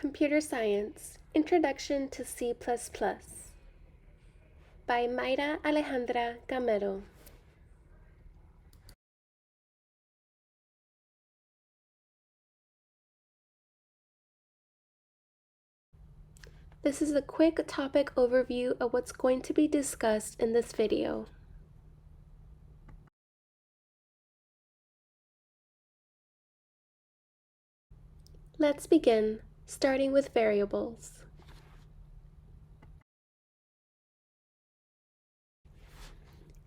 Computer Science, Introduction to C++, by Mayra Alejandra Gamero. This is a quick topic overview of what's going to be discussed in this video. Let's begin, starting with variables.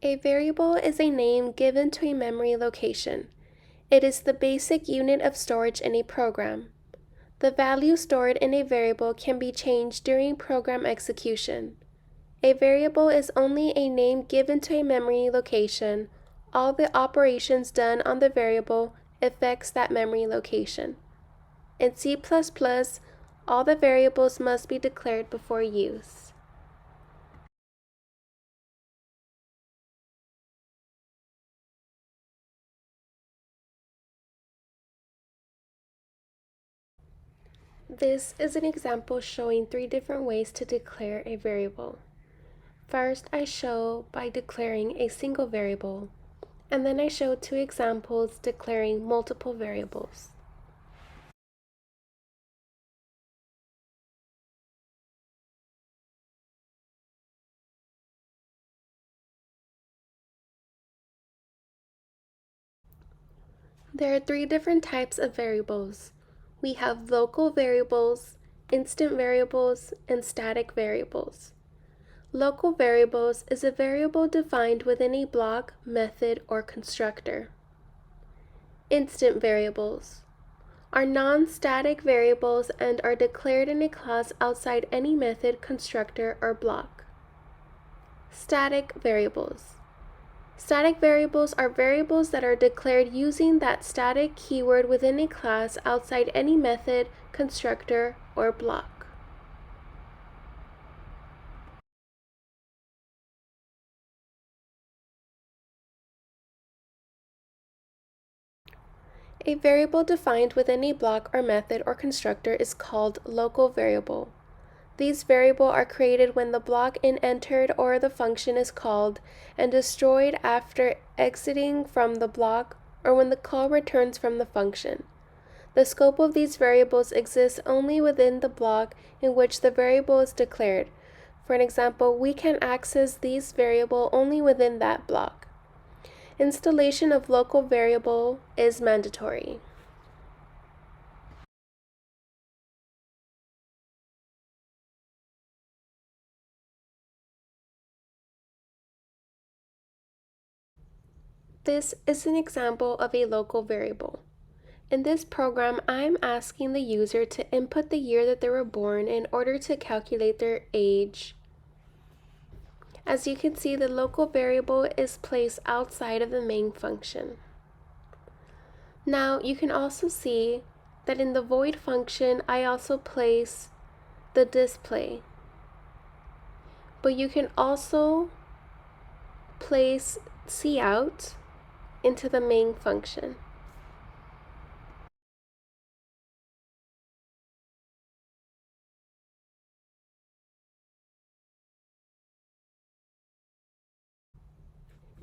A variable is a name given to a memory location. It is the basic unit of storage in a program. The value stored in a variable can be changed during program execution. A variable is only a name given to a memory location. All the operations done on the variable affects that memory location. In C++, all the variables must be declared before use. This is an example showing 3 different ways to declare a variable. First, I show by declaring a single variable, and then I show 2 examples declaring multiple variables. There are 3 different types of variables. We have local variables, instant variables, and static variables. Local variables is a variable defined within a block, method, or constructor. Instant variables are non-static variables and are declared in a class outside any method, constructor, or block. Static variables. Static variables are variables that are declared using that static keyword within a class outside any method, constructor, or block. A variable defined within a block or method or constructor is called local variable. These variables are created when the block is entered or the function is called and destroyed after exiting from the block or when the call returns from the function. The scope of these variables exists only within the block in which the variable is declared. For an example, we can access these variables only within that block. Installation of local variable is mandatory. This is an example of a local variable. In this program, I'm asking the user to input the year that they were born in order to calculate their age. As you can see, the local variable is placed outside of the main function. Now, you can also see that in the void function, I also place the display. But you can also place cout into the main function.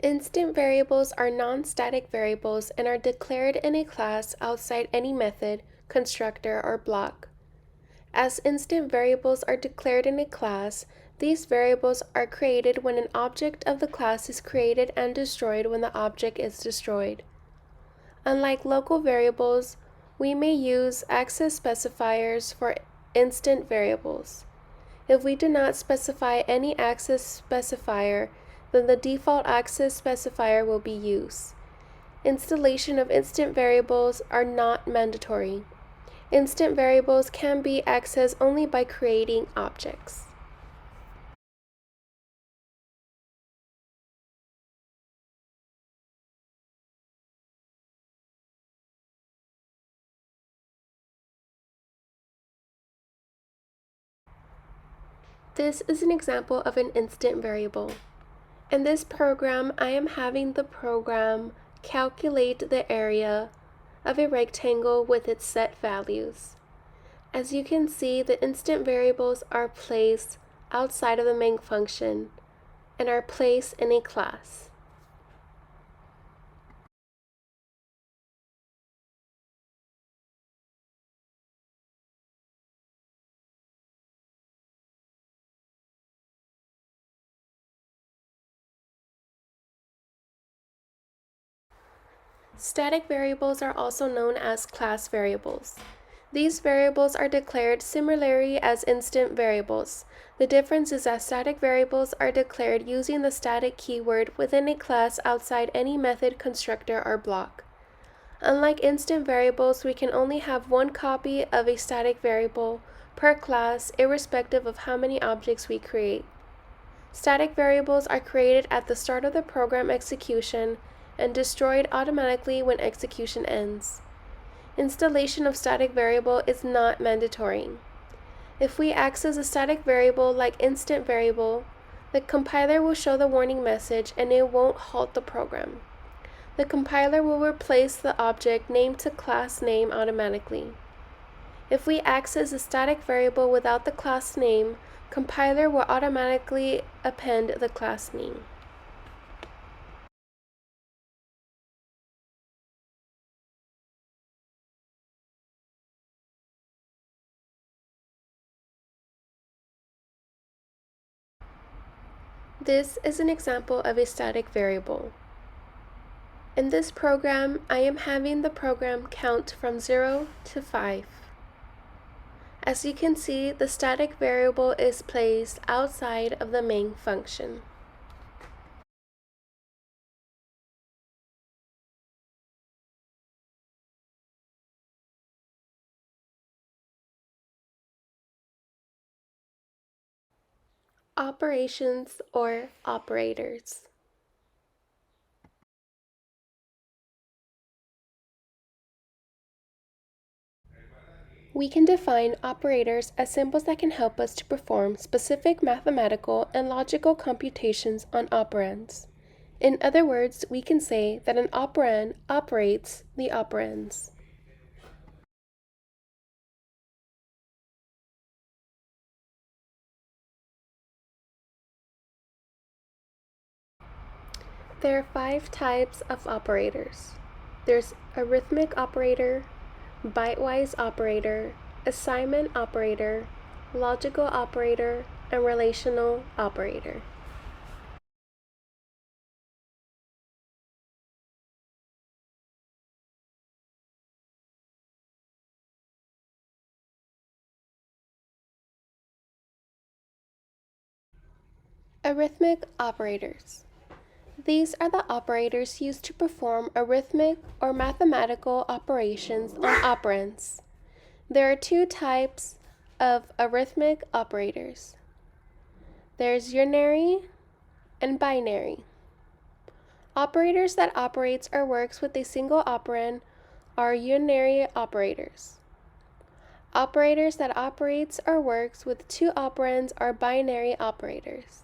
Instant variables are non-static variables and are declared in a class outside any method, constructor, or block. As instant variables are declared in a class, these variables are created when an object of the class is created and destroyed when the object is destroyed. Unlike local variables, we may use access specifiers for instant variables. If we do not specify any access specifier, then the default access specifier will be used. Installation of instant variables are not mandatory. Instant variables can be accessed only by creating objects. This is an example of an instant variable. In this program, I am having the program calculate the area of a rectangle with its set values. As you can see, the instant variables are placed outside of the main function and are placed in a class. Static variables are also known as class variables. These variables are declared similarly as instant variables. The difference is that static variables are declared using the static keyword within a class outside any method, constructor, or block. Unlike instant variables, we can only have one copy of a static variable per class, irrespective of how many objects we create. Static variables are created at the start of the program execution and destroyed automatically when execution ends. Installation of static variable is not mandatory. If we access a static variable like instant variable, the compiler will show the warning message and it won't halt the program. The compiler will replace the object name to class name automatically. If we access a static variable without the class name, compiler will automatically append the class name. This is an example of a static variable. In this program, I am having the program count from 0 to 5. As you can see, the static variable is placed outside of the main function. Operations or operators. We can define operators as symbols that can help us to perform specific mathematical and logical computations on operands. In other words, we can say that an operand operates the operands. There are 5 types of operators. There's arithmetic operator, bitewise operator, assignment operator, logical operator, and relational operator. Arithmetic operators. These are the operators used to perform arithmetic or mathematical operations on operands. There are 2 types of arithmetic operators. There's unary and binary. Operators that operates or works with a single operand are unary operators. Operators that operates or works with 2 operands are binary operators.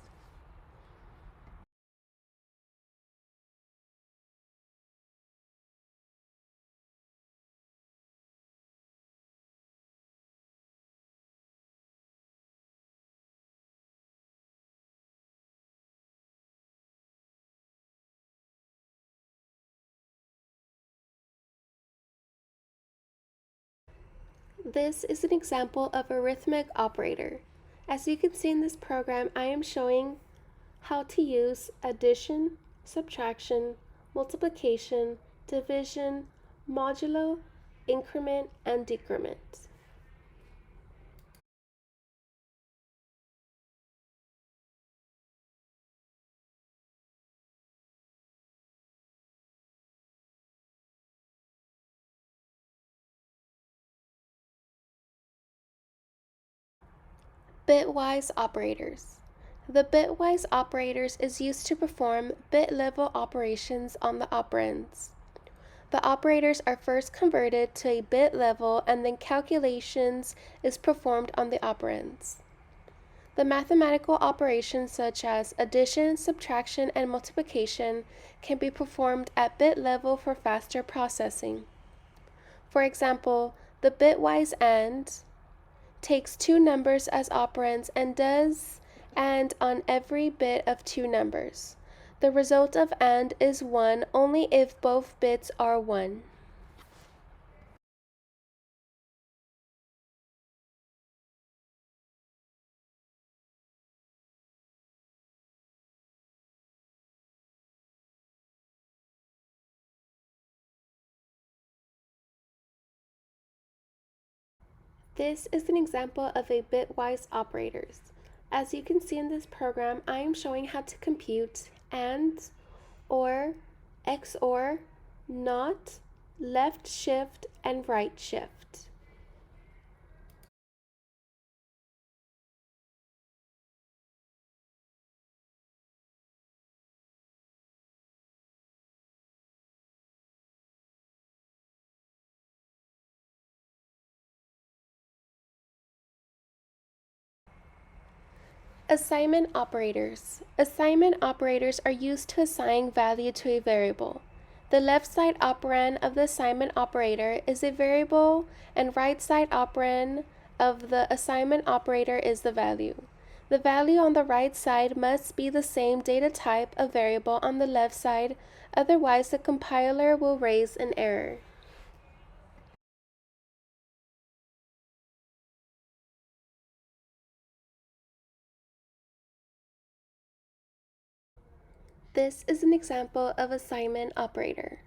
This is an example of arithmetic operator. As you can see in this program, I am showing how to use addition, subtraction, multiplication, division, modulo, increment, and decrement. Bitwise operators. The bitwise operators is used to perform bit-level operations on the operands. The operators are first converted to a bit level and then calculations is performed on the operands. The mathematical operations such as addition, subtraction, and multiplication can be performed at bit level for faster processing. For example, the bitwise AND takes two numbers as operands and does AND on every bit of two numbers. The result of AND is 1 only if both bits are 1. This is an example of a bitwise operators. As you can see in this program, I am showing how to compute AND, OR, XOR, NOT, left shift, and right shift. Assignment operators. Assignment operators are used to assign value to a variable. The left side operand of the assignment operator is a variable, and right side operand of the assignment operator is the value. The value on the right side must be the same data type of variable on the left side, otherwise the compiler will raise an error. This is an example of assignment operator.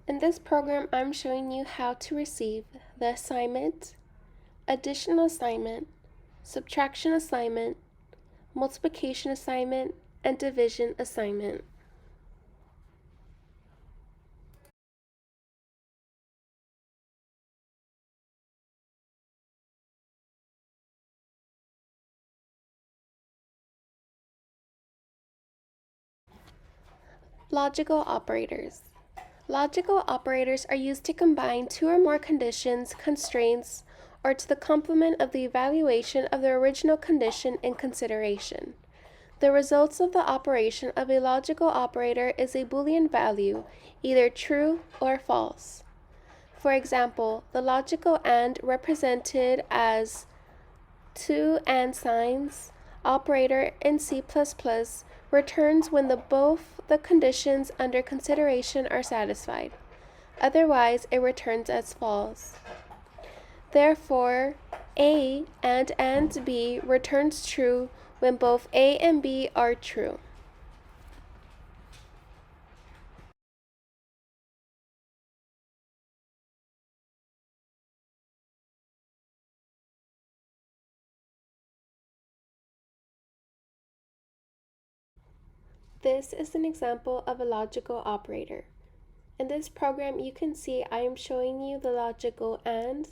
In this program, I'm showing you how to receive the assignment, additional assignment, subtraction assignment, multiplication assignment, and division assignment. Logical operators. Logical operators are used to combine two or more conditions, constraints, or to the complement of the evaluation of the original condition in consideration. The results of the operation of a logical operator is a Boolean value, either true or false. For example, the logical AND represented as two AND signs operator in C++ returns when both the conditions under consideration are satisfied. Otherwise, it returns as false. Therefore, A and B returns true when both A and B are true. This is an example of a logical operator. In this program, you can see I am showing you the logical AND,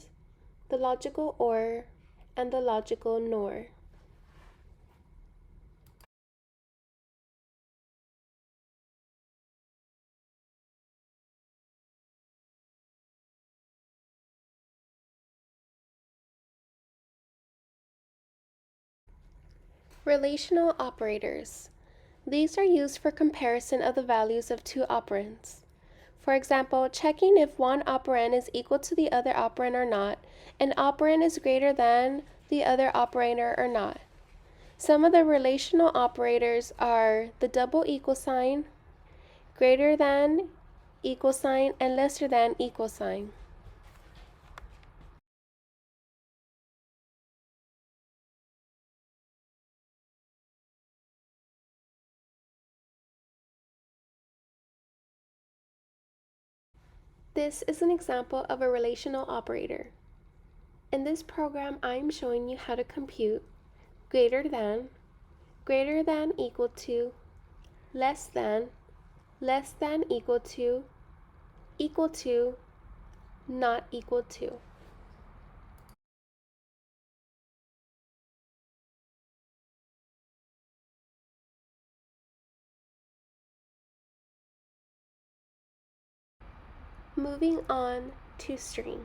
the logical OR, and the logical NOR. Relational operators. These are used for comparison of the values of two operands. For example, checking if one operand is equal to the other operand or not, an operand is greater than the other operand or not. Some of the relational operators are the double equal sign, greater than equal sign, and lesser than equal sign. This is an example of a relational operator. In this program, I am showing you how to compute greater than equal to, less than equal to, not equal to. Moving on to string.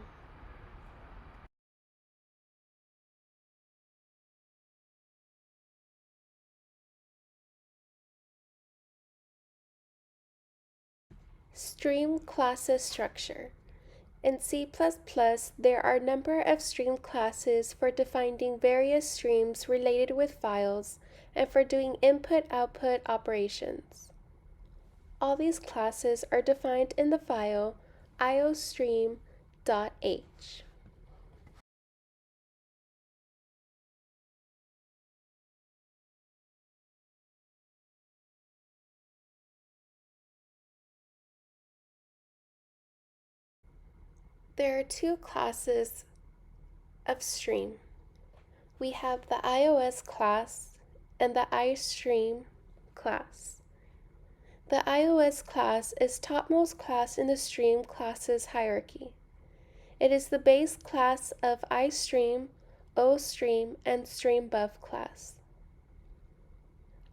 Stream classes structure. In C++, there are a number of stream classes for defining various streams related with files and for doing input-output operations. All these classes are defined in the file iostream.h. There are two classes of stream. We have the iOS class and the iStream class. The iOS class is topmost class in the stream classes hierarchy. It is the base class of iStream, OStream, and StreamBuff class.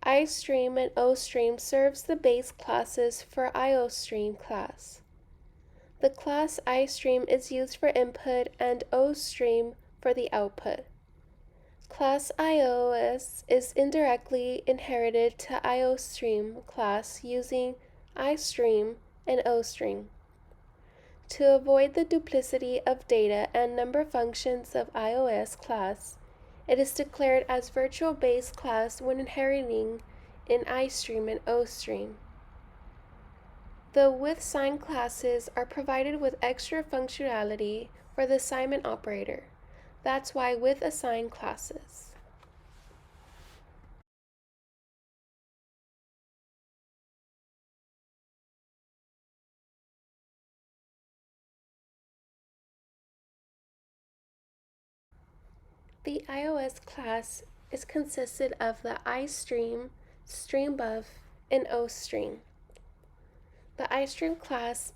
iStream and OStream serves the base classes for iOStream class. The class iStream is used for input and OStream for the output. Class iOS is indirectly inherited to iOStream class using iStream and OStream. To avoid the duplicity of data and number functions of iOS class, it is declared as virtual base class when inheriting in iStream and OStream. The with sign classes are provided with extra functionality for the assignment operator. That's why with assign classes. The iOS class is consisted of the iStream, StreamBuff, and OStream. The iStream class,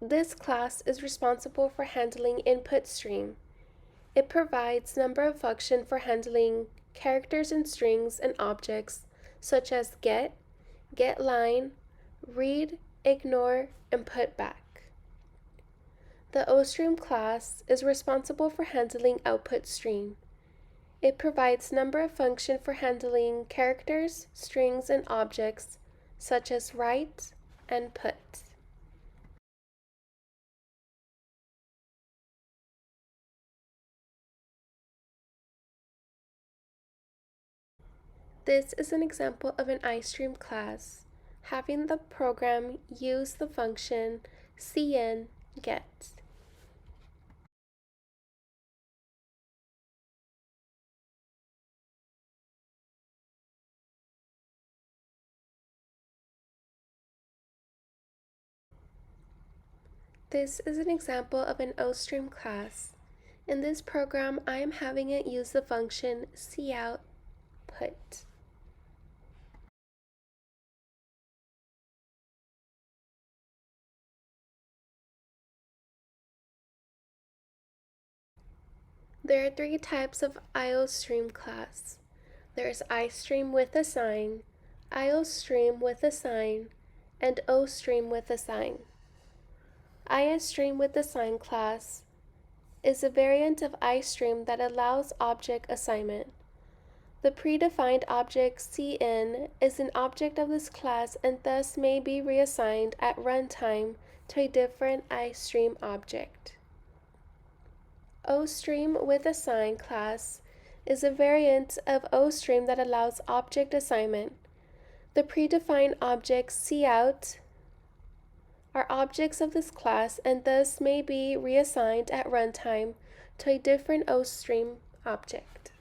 this class is responsible for handling input stream. It provides number of function for handling characters and strings and objects such as get, getLine, read, ignore, and put back. The OStream class is responsible for handling output stream. It provides number of function for handling characters, strings, and objects such as write and put. This is an example of an iStream class having the program use the function cn_get. This is an example of an OStream class. In this program, I am having it use the function coutput. There are three types of iOStream class. There is iStream with assign, iOStream with assign, and OStream with assign. iStream with assign class is a variant of iStream that allows object assignment. The predefined object Cn is an object of this class and thus may be reassigned at runtime to a different iStream object. OStream with assign class is a variant of OStream that allows object assignment. The predefined objects cout are objects of this class and thus may be reassigned at runtime to a different OStream object.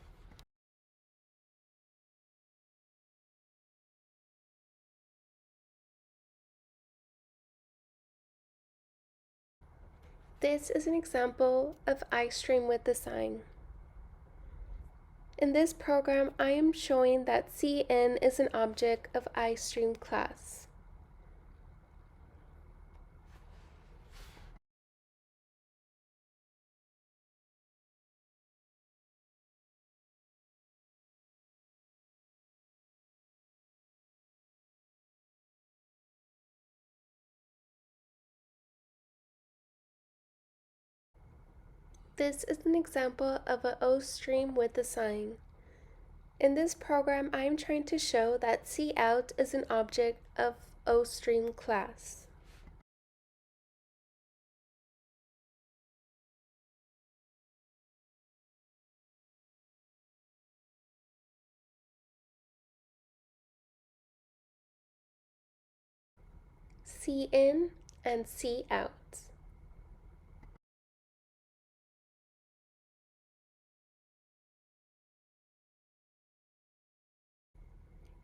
This is an example of iStream with assign. In this program, I am showing that Cn is an object of iStream class. This is an example of an OStream with assign. In this program, I am trying to show that cout is an object of OStream class. C in and C out.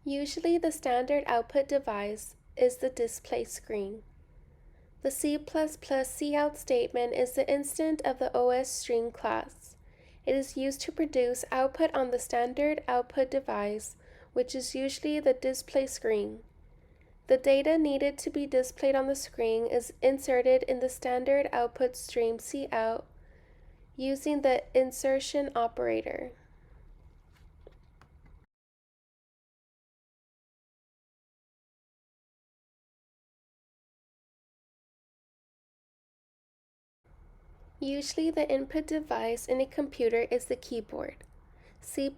Usually the standard output device is the display screen. The C++ cout statement is the instant of the OSString class. It is used to produce output on the standard output device, which is usually the display screen. The data needed to be displayed on the screen is inserted in the standard output stream cout using the insertion operator. Usually the input device in a computer is the keyboard. C++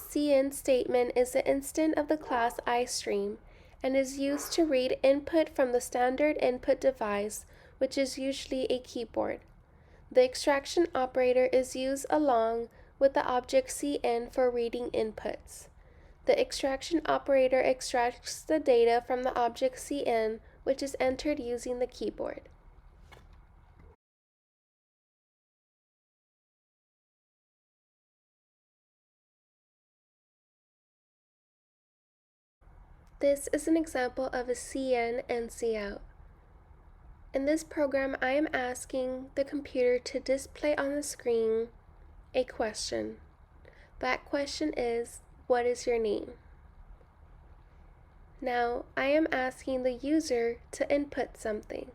cin statement is the instant of the class iStream and is used to read input from the standard input device, which is usually a keyboard. The extraction operator is used along with the object cin for reading inputs. The extraction operator extracts the data from the object cin, which is entered using the keyboard. This is an example of a cin and cout. In this program, I am asking the computer to display on the screen a question. That question is, what is your name? Now, I am asking the user to input something,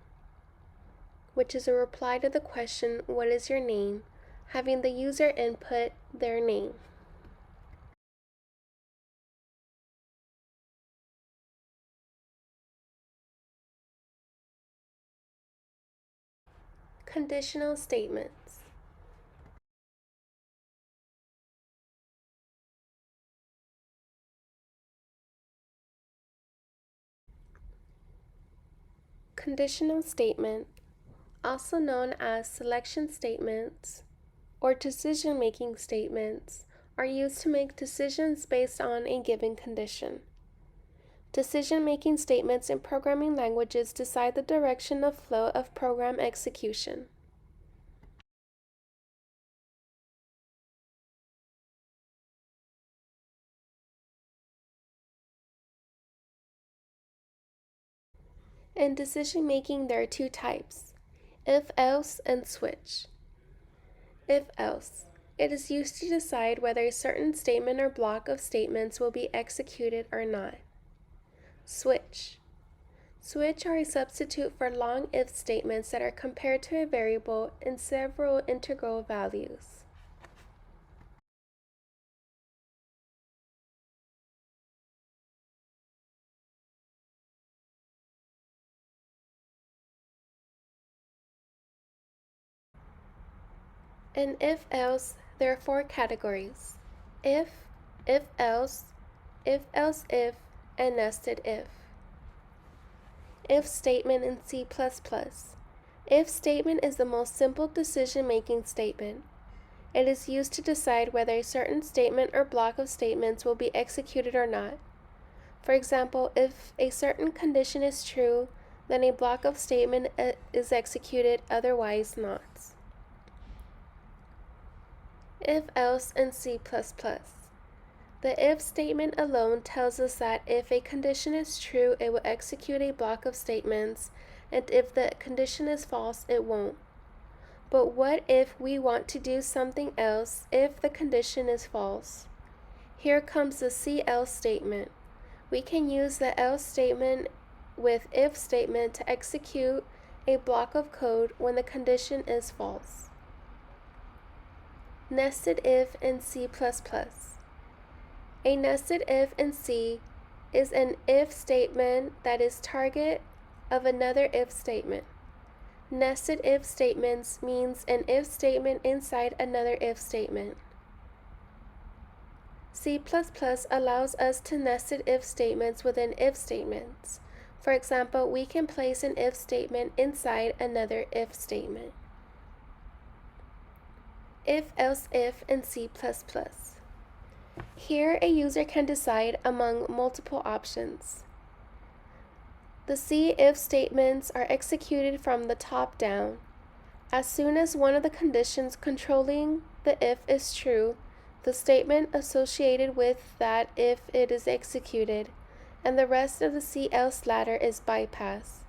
which is a reply to the question, what is your name, having the user input their name. Conditional statements. Conditional statement, also known as selection statements or decision-making statements, are used to make decisions based on a given condition. Decision-making statements in programming languages decide the direction of flow of program execution. In decision-making, there are two types: if-else and switch. If-else. It is used to decide whether a certain statement or block of statements will be executed or not. Switch. Switch are a substitute for long if statements that are compared to a variable in several integral values. In if-else, there are four categories: if, if-else, if-else if, and nested if. If statement in C++. If statement is the most simple decision-making statement. It is used to decide whether a certain statement or block of statements will be executed or not. For example, if a certain condition is true, then a block of statement is executed, otherwise not. If-else in C++. The if statement alone tells us that if a condition is true, it will execute a block of statements, and if the condition is false, it won't. But what if we want to do something else if the condition is false? Here comes the else statement. We can use the else statement with if statement to execute a block of code when the condition is false. Nested if in C++. A nested if in C is an if statement that is target of another if statement. Nested if statements means an if statement inside another if statement. C++ allows us to nested if statements within if statements. For example, we can place an if statement inside another if statement. If-else if in C++. Here, a user can decide among multiple options. The see-if statements are executed from the top down. As soon as one of the conditions controlling the if is true, the statement associated with that if it is executed, and the rest of the see-else ladder is bypassed.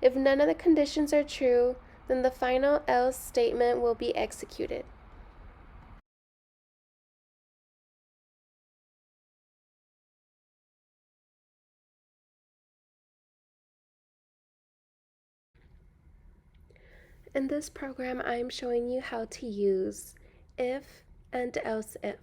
If none of the conditions are true, then the final else statement will be executed. In this program, I am showing you how to use if and else if.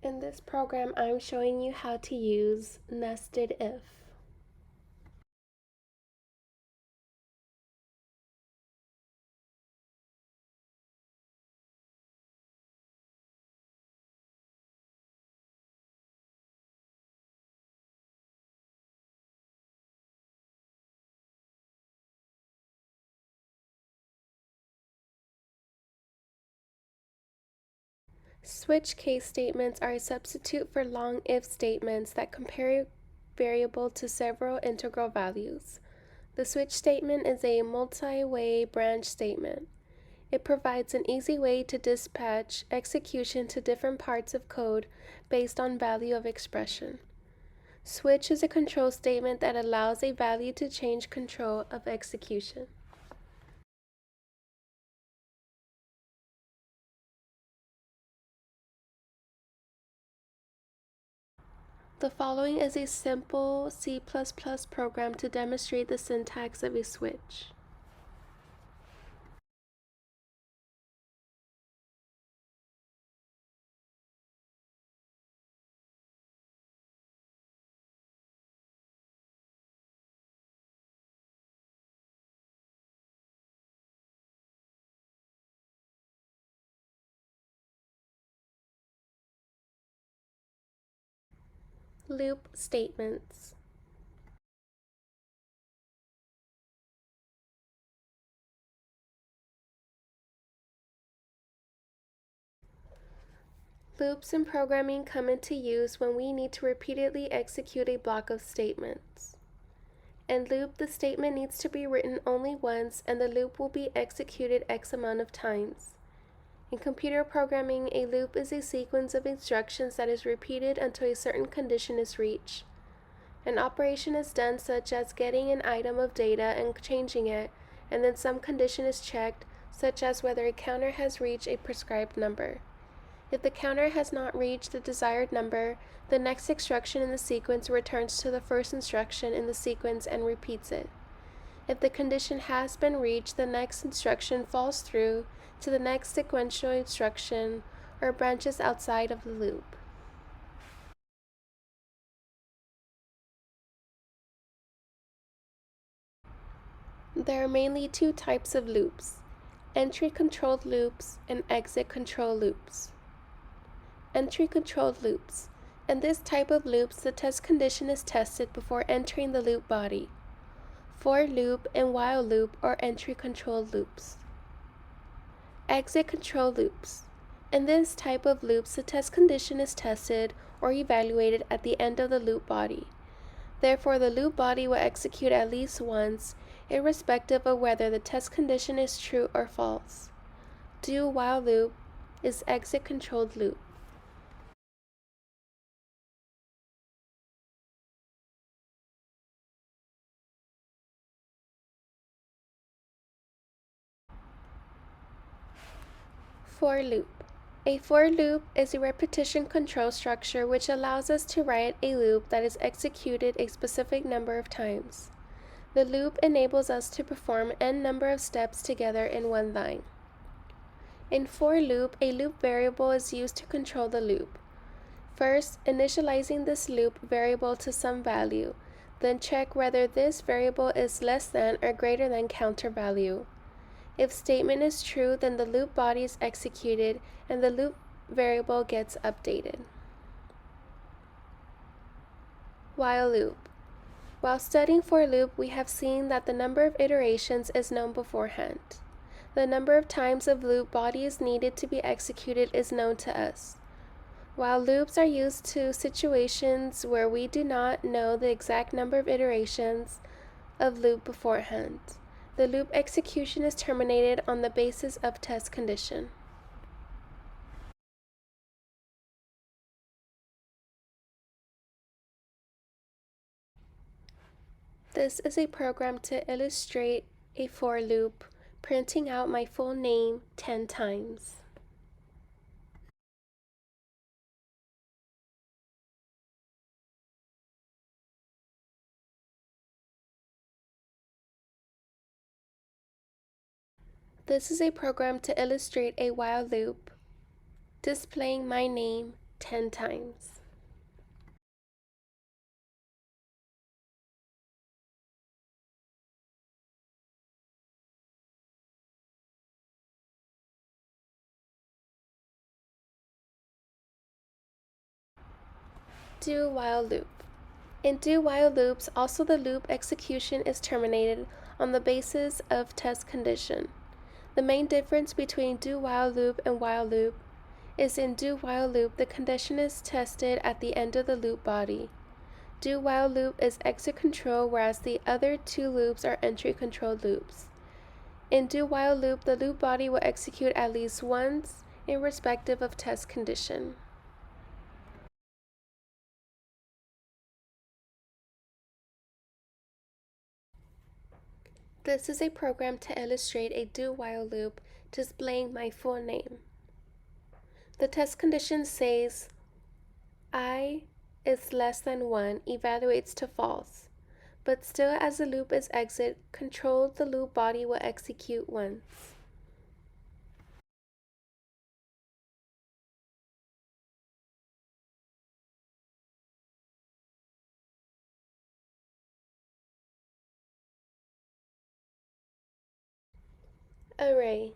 In this program, I'm showing you how to use nested if. Switch case statements are a substitute for long if statements that compare a variable to several integral values. The switch statement is a multi-way branch statement. It provides an easy way to dispatch execution to different parts of code based on value of expression. Switch is a control statement that allows a value to change control of execution. The following is a simple C++ program to demonstrate the syntax of a switch. Loop statements. Loops in programming come into use when we need to repeatedly execute a block of statements. In loop, the statement needs to be written only once and the loop will be executed X amount of times. In computer programming, a loop is a sequence of instructions that is repeated until a certain condition is reached. An operation is done such as getting an item of data and changing it, and then some condition is checked, such as whether a counter has reached a prescribed number. If the counter has not reached the desired number, the next instruction in the sequence returns to the first instruction in the sequence and repeats it. If the condition has been reached, the next instruction falls through to the next sequential instruction or branches outside of the loop. There are mainly two types of loops: entry-controlled loops and exit-control loops. Entry-controlled loops. In this type of loops, the test condition is tested before entering the loop body. For loop and while loop are entry-controlled loops. Exit-control loops. In this type of loops, the test condition is tested or evaluated at the end of the loop body. Therefore, the loop body will execute at least once, irrespective of whether the test condition is true or false. Do while loop is exit-controlled loop. For loop. A for loop is a repetition control structure which allows us to write a loop that is executed a specific number of times. The loop enables us to perform n number of steps together in one line. In for loop, a loop variable is used to control the loop. First, initializing this loop variable to some value, then check whether this variable is less than or greater than counter value. If statement is true, then the loop body is executed and the loop variable gets updated. While loop. While studying for loop, we have seen that the number of iterations is known beforehand. The number of times a loop body is needed to be executed is known to us. While loops are used to situations where we do not know the exact number of iterations of loop beforehand, the loop execution is terminated on the basis of test condition. This is a program to illustrate a for loop, printing out my full name 10 times. This is a program to illustrate a while loop, displaying my name 10 times. Do while loop. In do while loops, also the loop execution is terminated on the basis of test condition. The main difference between do while loop and while loop is in do while loop the condition is tested at the end of the loop body. Do while loop is exit control, whereas the other two loops are entry controlled loops. In do while loop, the loop body will execute at least once irrespective of test condition. This is a program to illustrate a do while loop displaying my full name. The test condition says I is less than 1 evaluates to false, but still as the loop is exit controlled, the loop body will execute once. Array.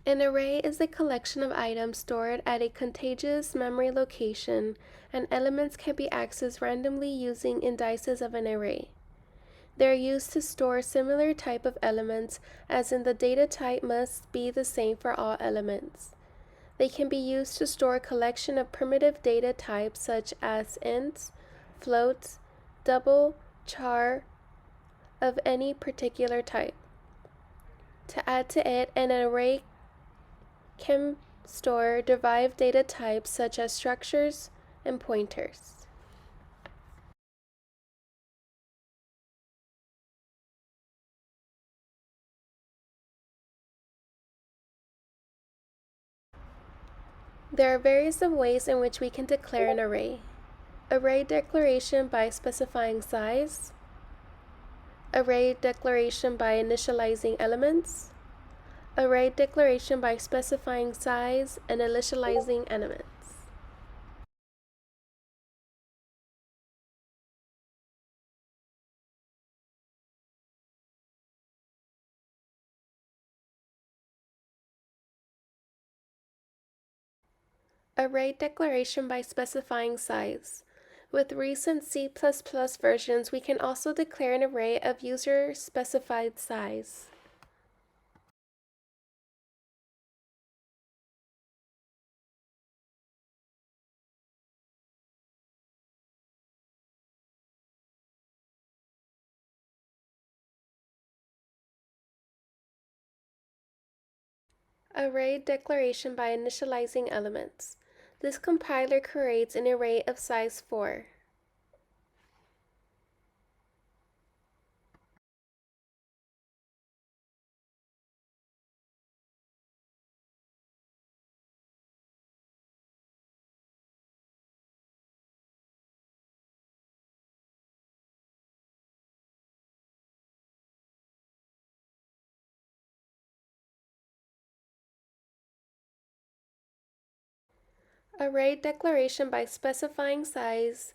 An array is a collection of items stored at a contiguous memory location, and elements can be accessed randomly using indices of an array. They are used to store similar type of elements, as in the data type must be the same for all elements. They can be used to store a collection of primitive data types such as ints, floats, double, char, of any particular type. To add to it, an array can store derived data types such as structures and pointers. There are various ways in which we can declare an array. Array declaration by specifying size, array declaration by initializing elements, array declaration by specifying size and initializing elements. Array declaration by specifying size. With recent C++ versions, we can also declare an array of user-specified size. Array declaration by initializing elements. This compiler creates an array of size 4. Array declaration by specifying size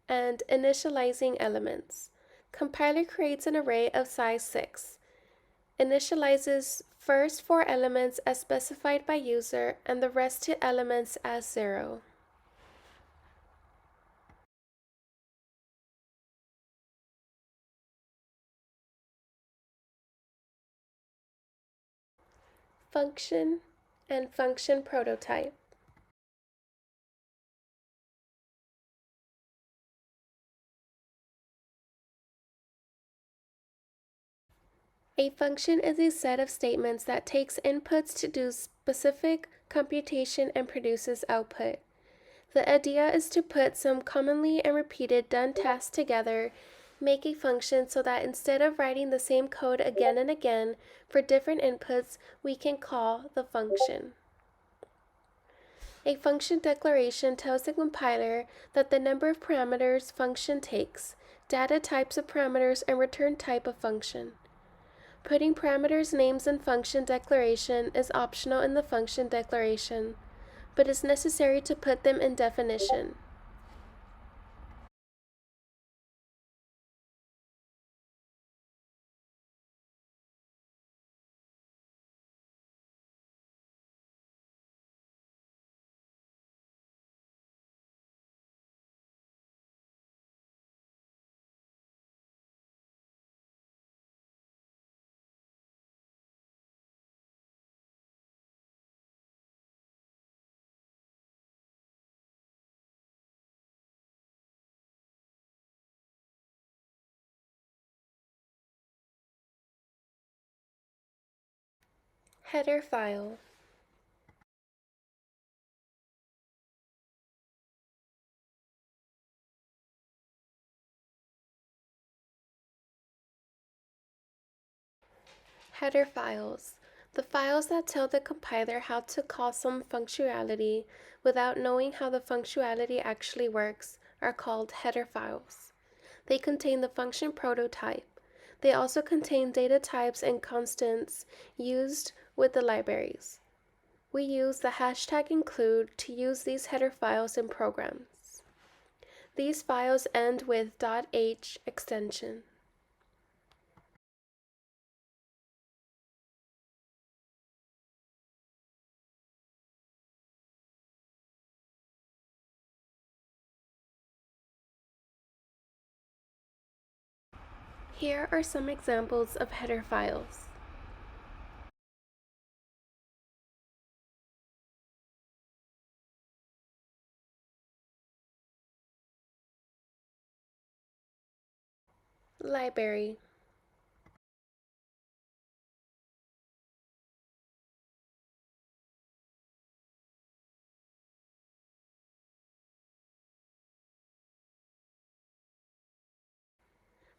and initializing elements. Compiler creates an array of size 6, initializes first 4 elements as specified by user and the rest 2 elements as 0. Function and function prototype. A function is a set of statements that takes inputs to do specific computation and produces output. The idea is to put some commonly and repeated done tasks together, make a function so that instead of writing the same code again and again for different inputs, we can call the function. A function declaration tells the compiler that the number of parameters function takes, data types of parameters, and return type of function. Putting parameters names in function declaration is optional in the function declaration, but is necessary to put them in definition. Header file. Header files. The files that tell the compiler how to call some functionality without knowing how the functionality actually works are called header files. They contain the function prototype. They also contain data types and constants used with the libraries. We use the hashtag include to use these header files in programs. These files end with .h extension. Here are some examples of header files. Library.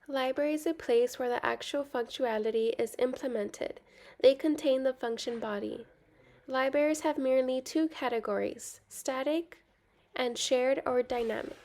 Library is a place where the actual functionality is implemented. They contain the function body. Libraries have merely 2 categories, static and shared or dynamic.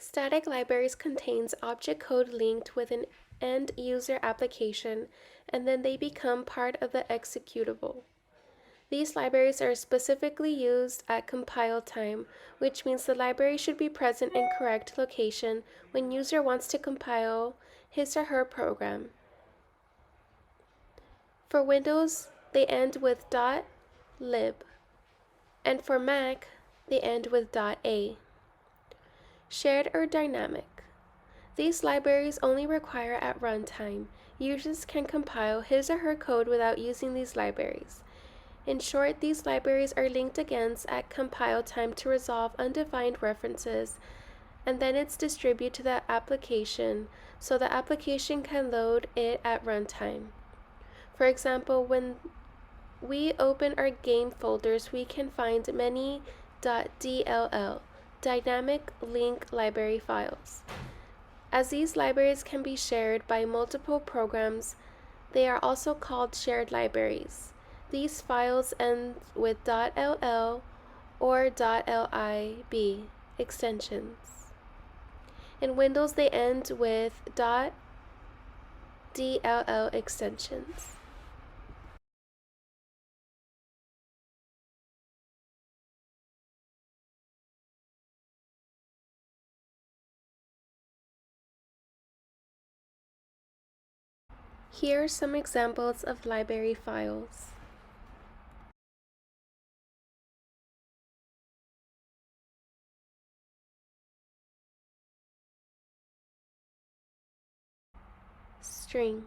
Static libraries contains object code linked with an end user application, and then they become part of the executable. These libraries are specifically used at compile time, which means the library should be present in correct location when user wants to compile his or her program. For Windows, they end with .lib, and for Mac, they end with .a. Shared or dynamic. These libraries only require at runtime. Users can compile his or her code without using these libraries. In short, these libraries are linked against at compile time to resolve undefined references, and then it's distributed to the application so the application can load it at runtime. For example, when we open our game folders, we can find many .dll, dynamic link library files. As these libraries can be shared by multiple programs, they are also called shared libraries. These files end with .ll or .lib extensions. In Windows, they end with .dll extensions. Here are some examples of library files. String.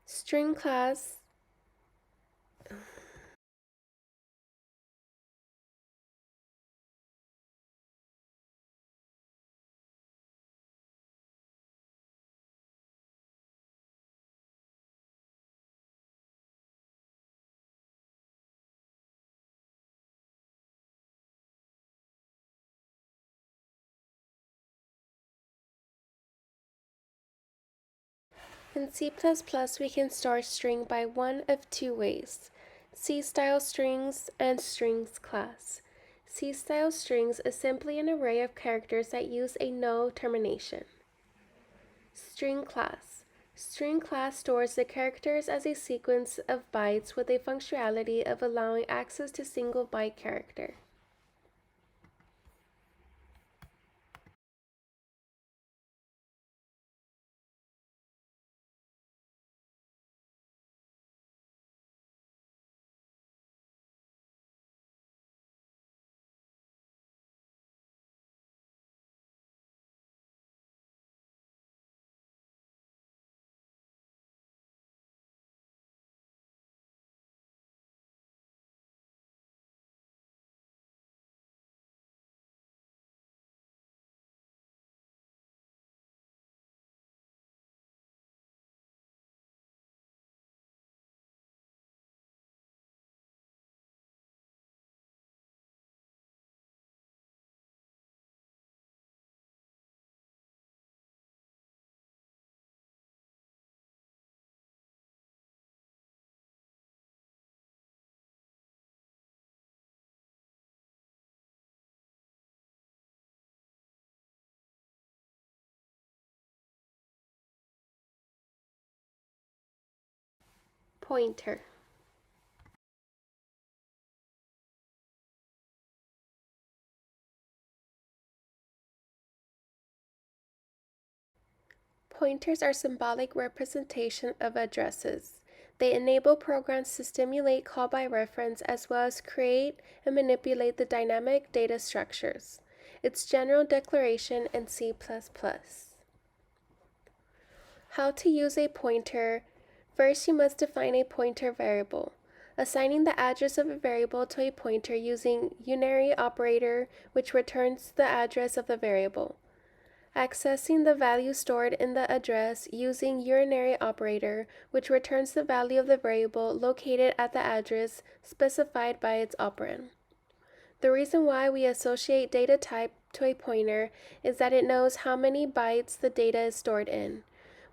String class. In C++, we can store string by one of two ways: C-style strings and strings class. C-style strings is simply an array of characters that use a no termination. String class. String class stores the characters as a sequence of bytes with a functionality of allowing access to single byte character. Pointer. Pointers are symbolic representation of addresses. They enable programs to stimulate call by reference as well as create and manipulate the dynamic data structures. Its general declaration in C++. How to use a pointer. First, you must define a pointer variable, assigning the address of a variable to a pointer using unary operator, which returns the address of the variable. Accessing the value stored in the address using unary operator, which returns the value of the variable located at the address specified by its operand. The reason why we associate data type to a pointer is that it knows how many bytes the data is stored in.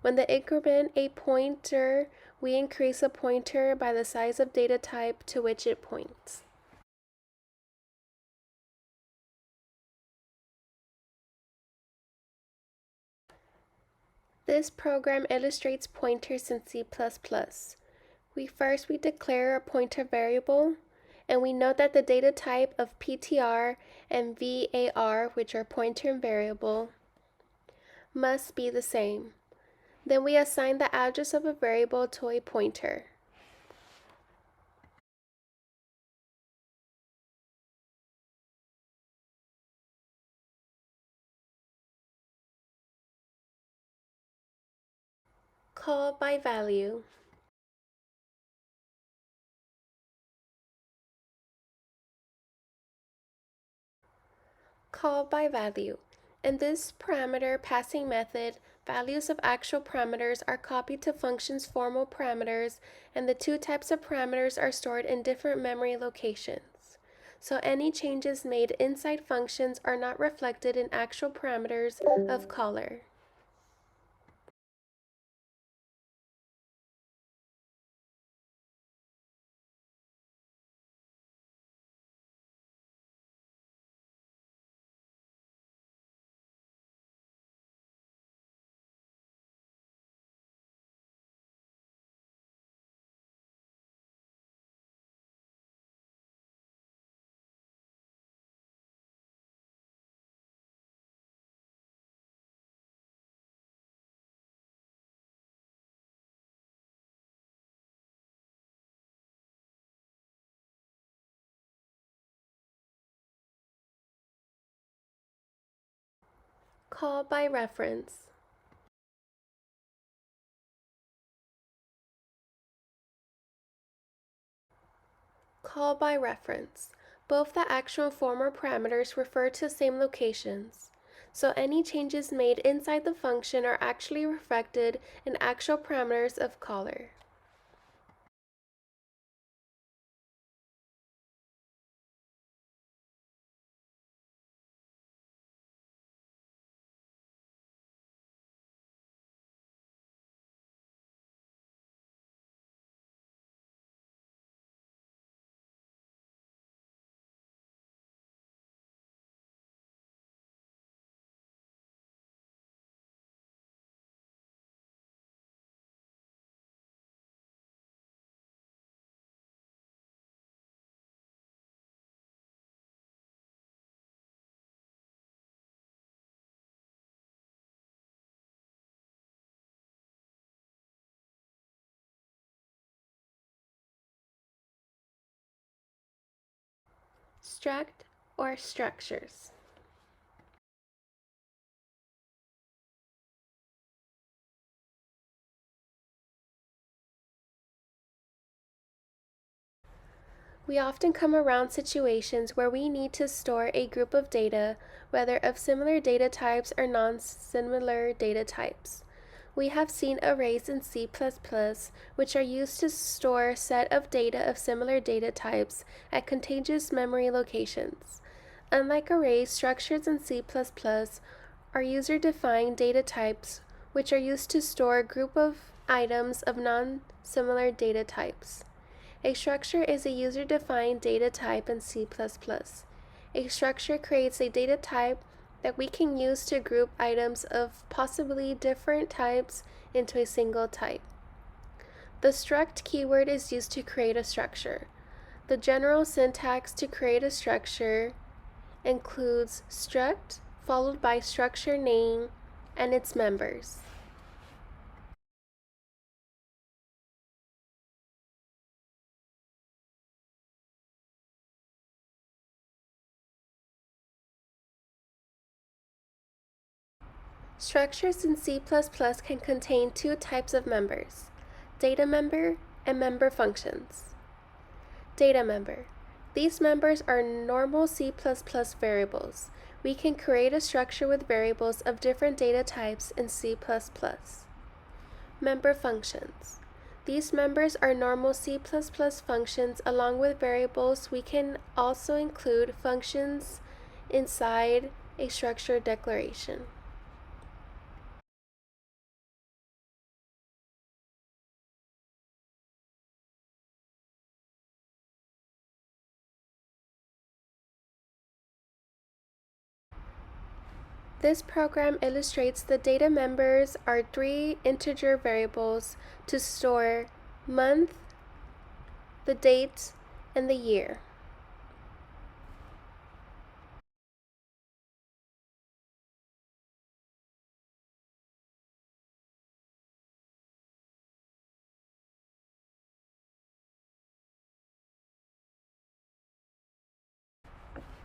When the increment a pointer, we increase a pointer by the size of data type to which it points. This program illustrates pointers in C++. We declare a pointer variable, and we note that the data type of PTR and VAR, which are pointer and variable, must be the same. Then we assign the address of a variable to a pointer. Call by value. Call by value. In this parameter passing method, values of actual parameters are copied to functions' formal parameters, and the two types of parameters are stored in different memory locations. So any changes made inside functions are not reflected in actual parameters of caller. Call by reference. Call by reference. Both the actual and former parameters refer to the same locations, so any changes made inside the function are actually reflected in actual parameters of caller. Struct or structures. We often come around situations where we need to store a group of data, whether of similar data types or non-similar data types. We have seen arrays in C++, which are used to store a set of data of similar data types at contiguous memory locations. Unlike arrays, structures in C++ are user-defined data types, which are used to store a group of items of non-similar data types. A structure is a user-defined data type in C++. A structure creates a data type that we can use to group items of possibly different types into a single type. The struct keyword is used to create a structure. The general syntax to create a structure includes struct followed by structure name and its members. Structures in C++ can contain two types of members: data member and member functions. Data member. These members are normal C++ variables. We can create a structure with variables of different data types in C++. Member functions. These members are normal C++ functions along with variables. We can also include functions inside a structure declaration. This program illustrates the data members are three integer variables to store month, the date, and the year.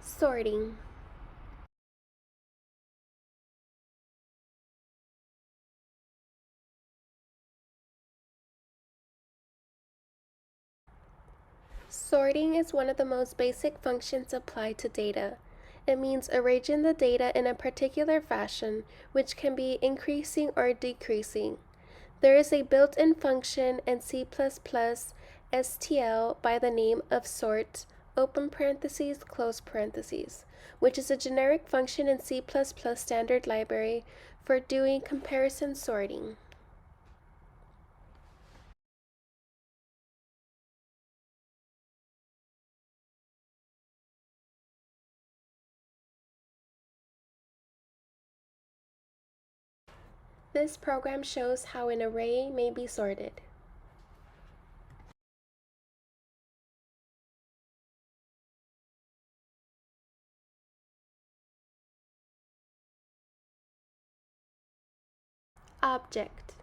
Sorting. Sorting is one of the most basic functions applied to data. It means arranging the data in a particular fashion, which can be increasing or decreasing. There is a built-in function in C++ STL by the name of sort, open parentheses, close parentheses, which is a generic function in C++ standard library for doing comparison sorting. This program shows how an array may be sorted. Object.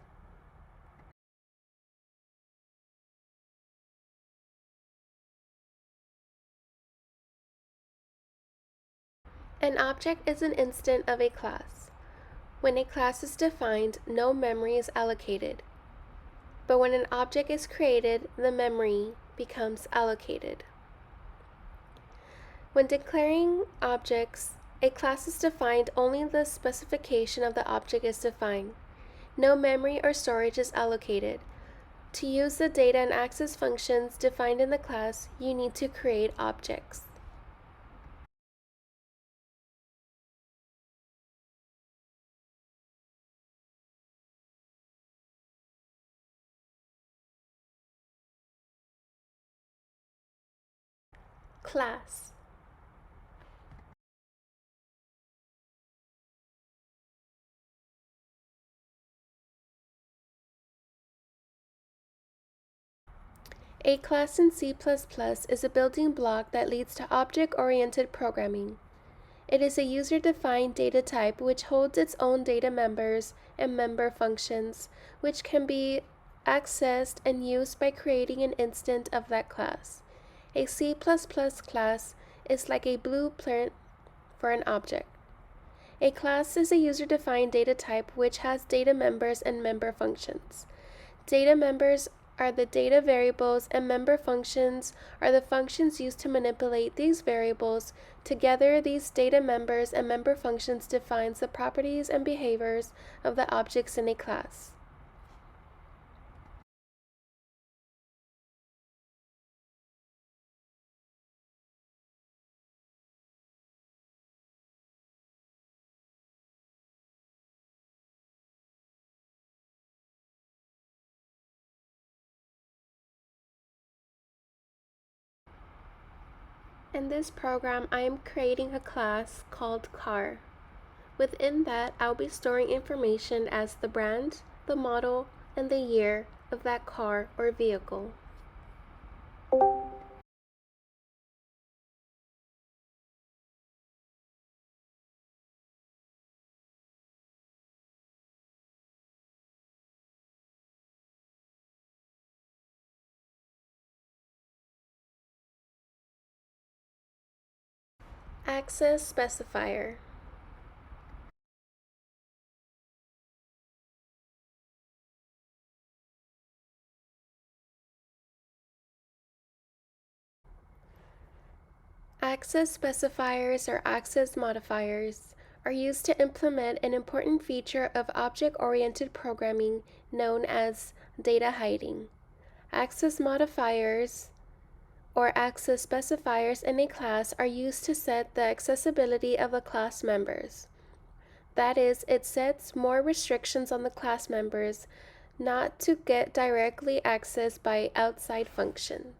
An object is an instance of a class. When a class is defined, no memory is allocated. But when an object is created, the memory becomes allocated. When declaring objects, a class is defined only the specification of the object is defined. No memory or storage is allocated. To use the data and access functions defined in the class, you need to create objects. Class. A class in C++ is a building block that leads to object-oriented programming. It is a user-defined data type which holds its own data members and member functions, which can be accessed and used by creating an instance of that class. A C++ class is like a blueprint for an object. A class is a user-defined data type which has data members and member functions. Data members are the data variables and member functions are the functions used to manipulate these variables. Together, these data members and member functions defines the properties and behaviors of the objects in a class. In this program, I am creating a class called car. Within that, I'll be storing information as the brand, the model, and the year of that car or vehicle. Access specifier. Access specifiers or access modifiers are used to implement an important feature of object-oriented programming known as data hiding. Access modifiers or access specifiers in a class are used to set the accessibility of the class members. That is, it sets more restrictions on the class members not to get directly accessed by outside functions.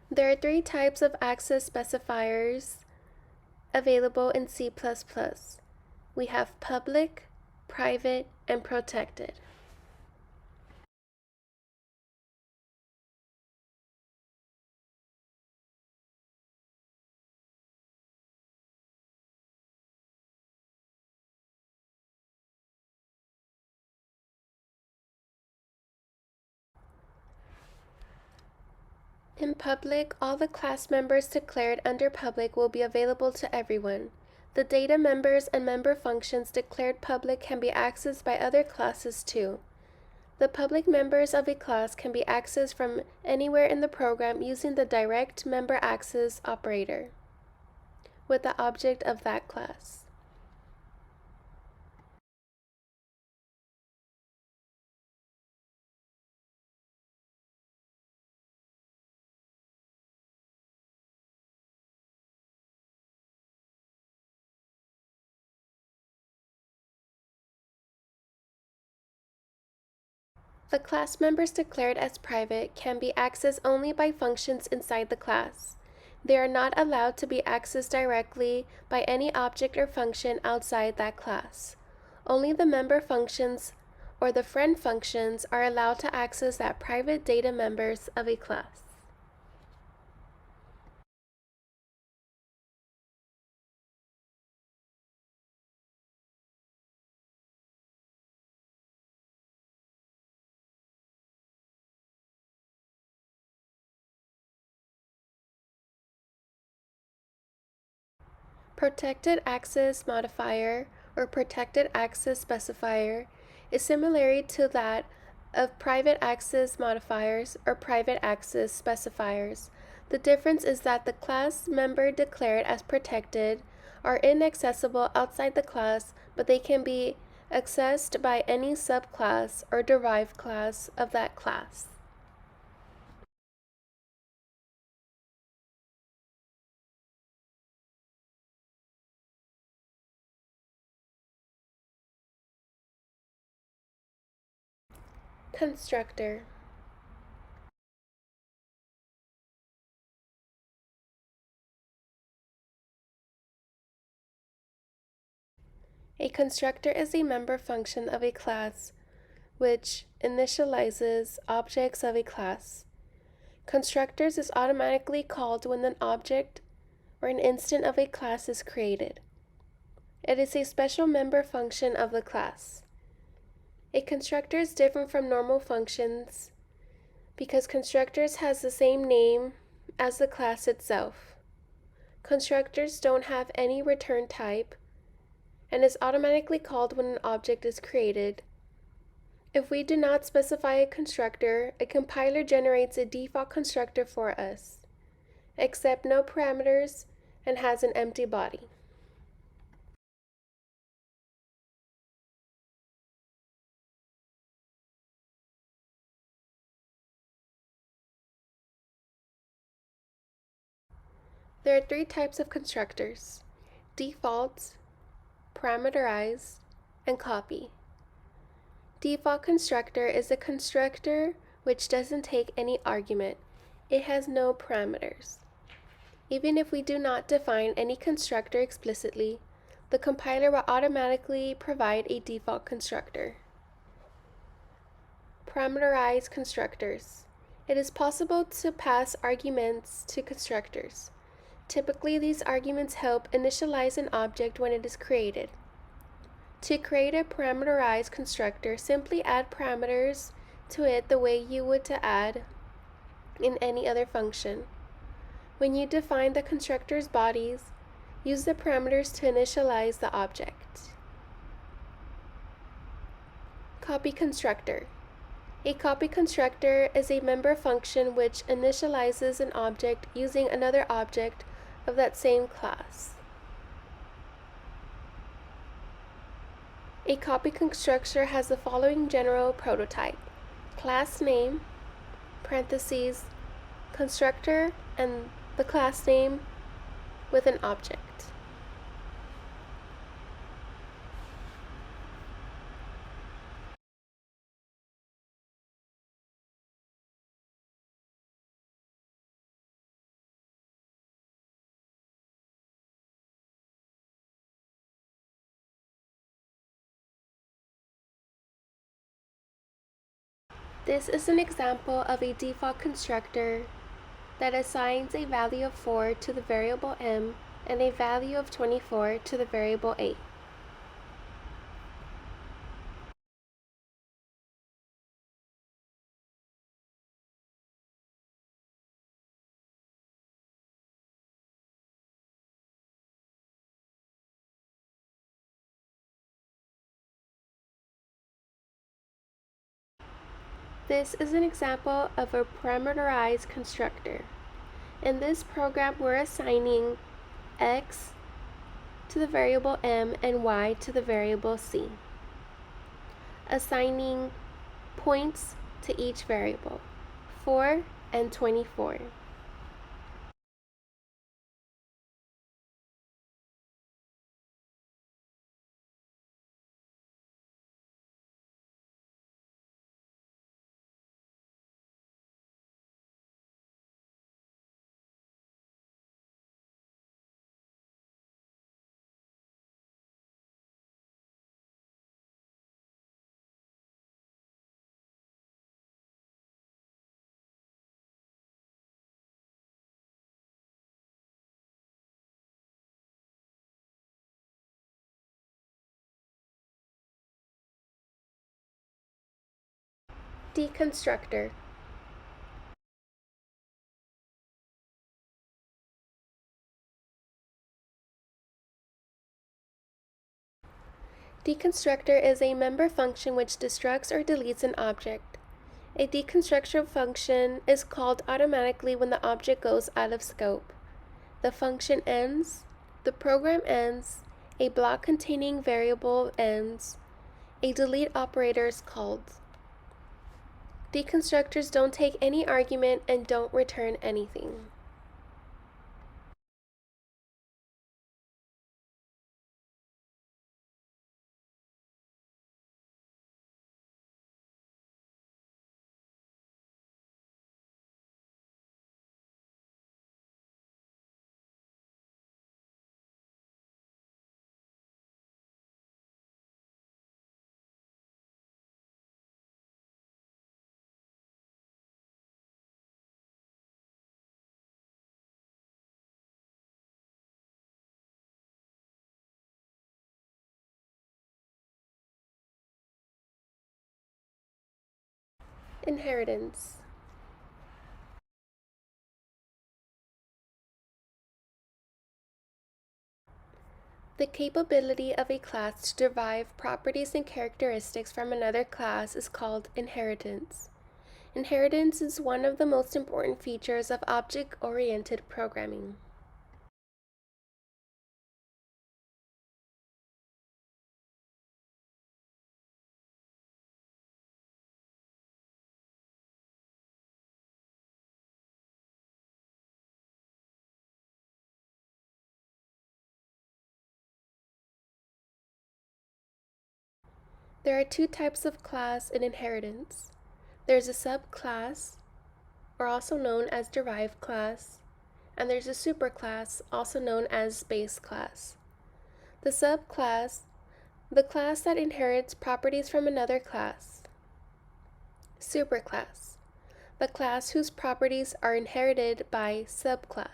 There are three types of access specifiers available in C++. We have public, private, and protected. In public, all the class members declared under public will be available to everyone. The data members and member functions declared public can be accessed by other classes too. The public members of a class can be accessed from anywhere in the program using the direct member access operator with the object of that class. The class members declared as private can be accessed only by functions inside the class. They are not allowed to be accessed directly by any object or function outside that class. Only the member functions or the friend functions are allowed to access that private data members of a class. Protected access modifier or protected access specifier is similar to that of private access modifiers or private access specifiers. The difference is that the class member declared as protected are inaccessible outside the class, but they can be accessed by any subclass or derived class of that class. Constructor. A constructor is a member function of a class which initializes objects of a class. Constructors is automatically called when an object or an instant of a class is created. It is a special member function of the class. A constructor is different from normal functions because constructors has the same name as the class itself. Constructors don't have any return type and is automatically called when an object is created. If we do not specify a constructor, a compiler generates a default constructor for us, accepts no parameters, and has an empty body. There are three types of constructors: default, parameterized, and copy. Default constructor is a constructor which doesn't take any argument. It has no parameters. Even if we do not define any constructor explicitly, the compiler will automatically provide a default constructor. Parameterized constructors. It is possible to pass arguments to constructors. Typically, these arguments help initialize an object when it is created. To create a parameterized constructor, simply add parameters to it the way you would to add in any other function. When you define the constructor's bodies, use the parameters to initialize the object. Copy constructor. A copy constructor is a member function which initializes an object using another object of that same class. A copy constructor has the following general prototype: class name, parentheses, constructor, and the class name with an object. This is an example of a default constructor that assigns a value of 4 to the variable m and a value of 24 to the variable a. This is an example of a parameterized constructor. In this program, we're assigning x to the variable m and y to the variable c, assigning points to each variable, 4 and 24. Deconstructor. Deconstructor is a member function which destructs or deletes an object. A deconstructor function is called automatically when the object goes out of scope. The function ends, the program ends, a block containing variable ends, a delete operator is called. Deconstructors don't take any argument and don't return anything. Inheritance. The capability of a class to derive properties and characteristics from another class is called inheritance. Inheritance is one of the most important features of object-oriented programming. There are two types of class in inheritance. There's a subclass, or also known as derived class, and there's a superclass, also known as base class. The subclass, the class that inherits properties from another class. Superclass, the class whose properties are inherited by subclass.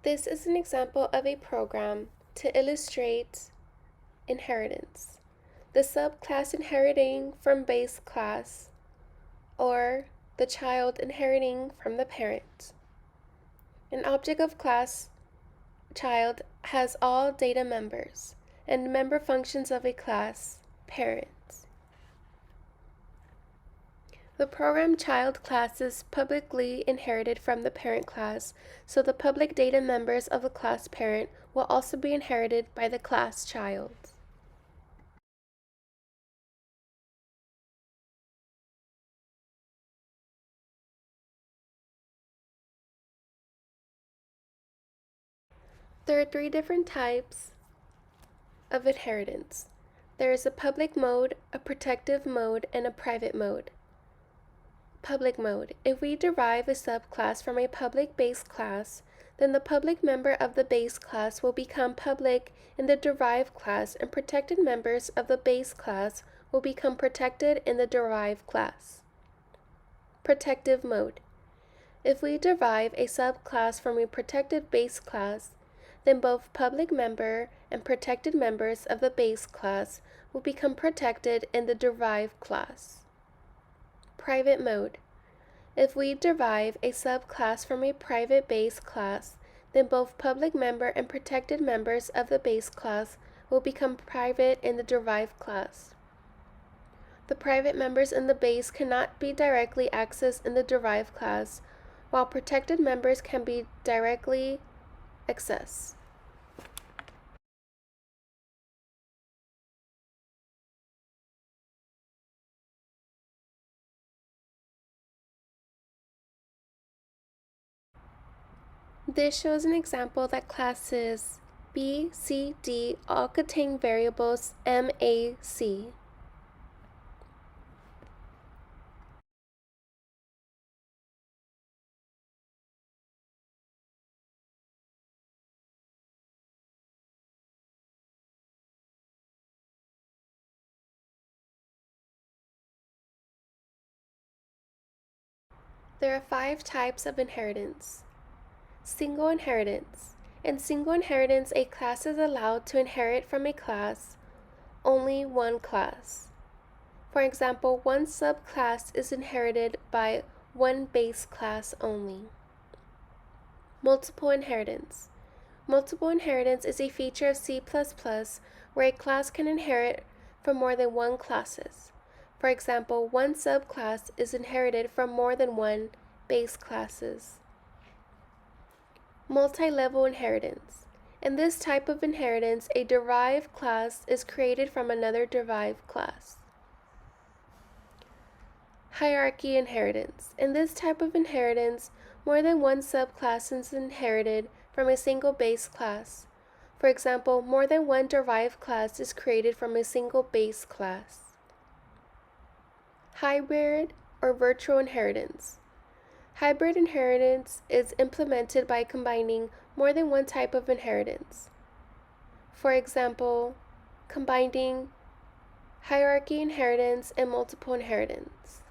This is an example of a program to illustrate inheritance. The subclass inheriting from base class, or the child inheriting from the parent. An object of class child has all data members and member functions of a class parent. The program child class is publicly inherited from the parent class, so the public data members of the class parent will also be inherited by the class child. There are three different types of inheritance. There is a public mode, a protective mode, and a private mode. Public mode. If we derive a subclass from a public base class, then the public member of the base class will become public in the derived class, and protected members of the base class will become protected in the derived class. Protective mode. If we derive a subclass from a protected base class, then both public member and protected members of the base class will become protected in the derived class. Private mode. If we derive a subclass from a private base class, then both public member and protected members of the base class will become private in the derived class. The private members in the base cannot be directly accessed in the derived class, while protected members can be directly accessed. This shows an example that classes B, C, D all contain variables M, A, C. There are 5 types of inheritance. Single inheritance. In single inheritance, a class is allowed to inherit from a class only one class. For example, one subclass is inherited by one base class only. Multiple inheritance. Multiple inheritance is a feature of C++ where a class can inherit from more than one classes. For example, one subclass is inherited from more than one base classes. Multi-level inheritance. In this type of inheritance, a derived class is created from another derived class. Hierarchy inheritance. In this type of inheritance, more than one subclass is inherited from a single base class. For example, more than one derived class is created from a single base class. Hybrid or virtual inheritance. Hybrid inheritance is implemented by combining more than one type of inheritance. For example, combining hierarchy inheritance and multiple inheritance.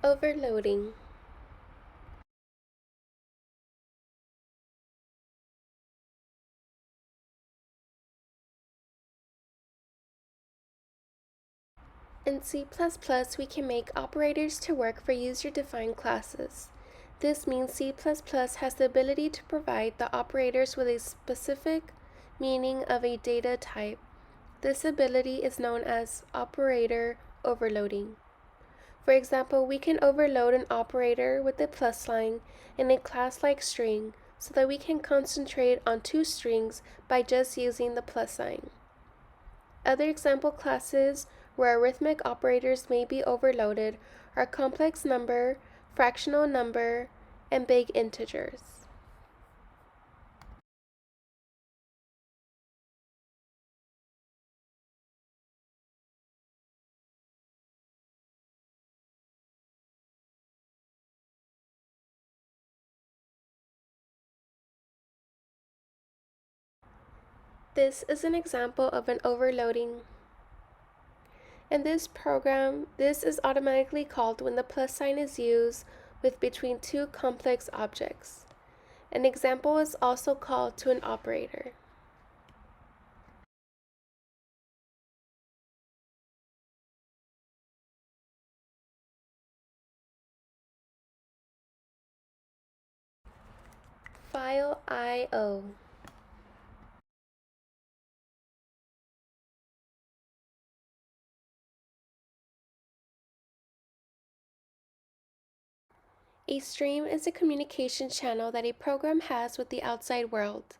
Overloading. In C++, we can make operators to work for user-defined classes. This means C++ has the ability to provide the operators with a specific meaning of a data type. This ability is known as operator overloading. For example, we can overload an operator with a plus sign in a class like string so that we can concentrate on two strings by just using the plus sign. Other example classes where arithmetic operators may be overloaded are complex number, fractional number, and big integers. This is an example of an overloading. In this program, this is automatically called when the plus sign is used with between two complex objects. An example is also called to an operator. File I/O. A stream is a communication channel that a program has with the outside world.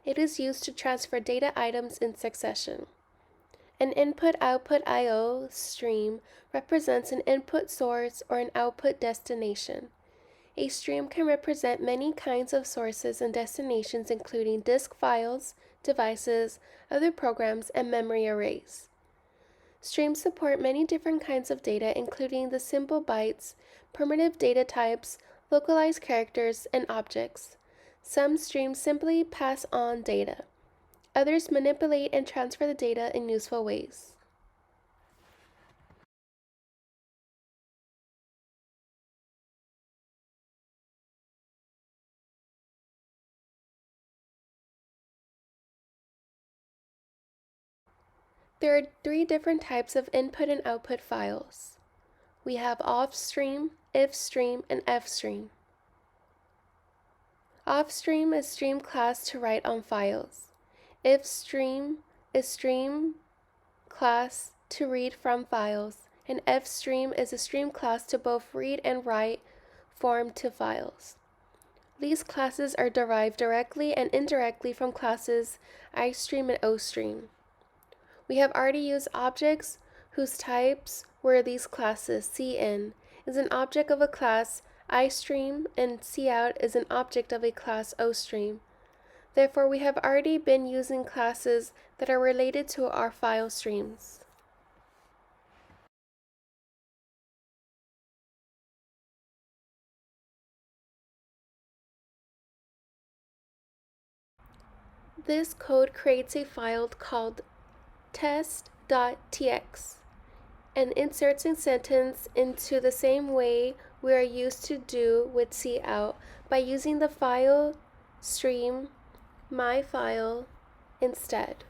It is used to transfer data items in succession. An input-output I/O stream represents an input source or an output destination. A stream can represent many kinds of sources and destinations, including disk files, devices, other programs, and memory arrays. Streams support many different kinds of data, including the symbol bytes, primitive data types, localized characters, and objects. Some streams simply pass on data. Others manipulate and transfer the data in useful ways. There are three different types of input and output files. We have off-stream, if-stream, and f-stream. Off-stream is stream class to write on files. If-stream is stream class to read from files, and f-stream is a stream class to both read and write form to files. These classes are derived directly and indirectly from classes iStream and oStream. We have already used objects whose types were these classes. CIN is an object of a class iStream and Cout is an object of a class oStream. Therefore, we have already been using classes that are related to our file streams. This code creates a file called test.txt and inserts a sentence into the same way we are used to do with Cout by using the file stream myFile instead.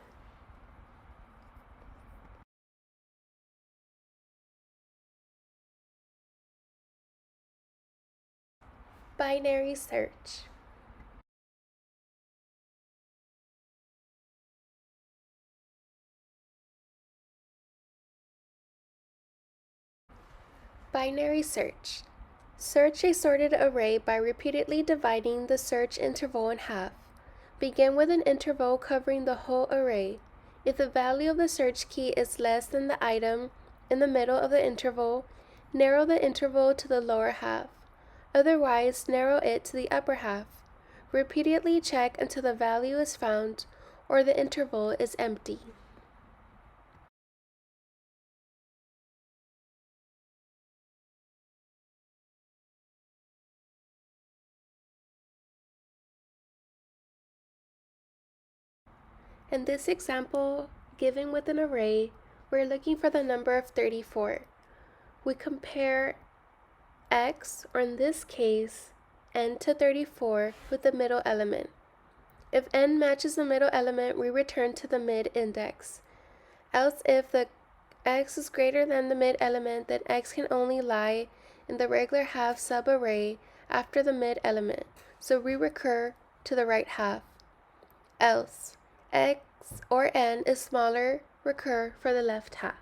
Binary search. Binary search. Search a sorted array by repeatedly dividing the search interval in half. Begin with an interval covering the whole array. If the value of the search key is less than the item in the middle of the interval, narrow the interval to the lower half. Otherwise, narrow it to the upper half. Repeatedly check until the value is found or the interval is empty. In this example, given with an array, we're looking for the number of 34. We compare x, or in this case, n to 34 with the middle element. If n matches the middle element, we return to the mid index. Else, if the x is greater than the mid element, then x can only lie in the regular half subarray after the mid element, so we recur to the right half. Else, x or n is smaller, recur for the left half.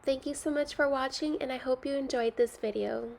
Thank you so much for watching, and I hope you enjoyed this video.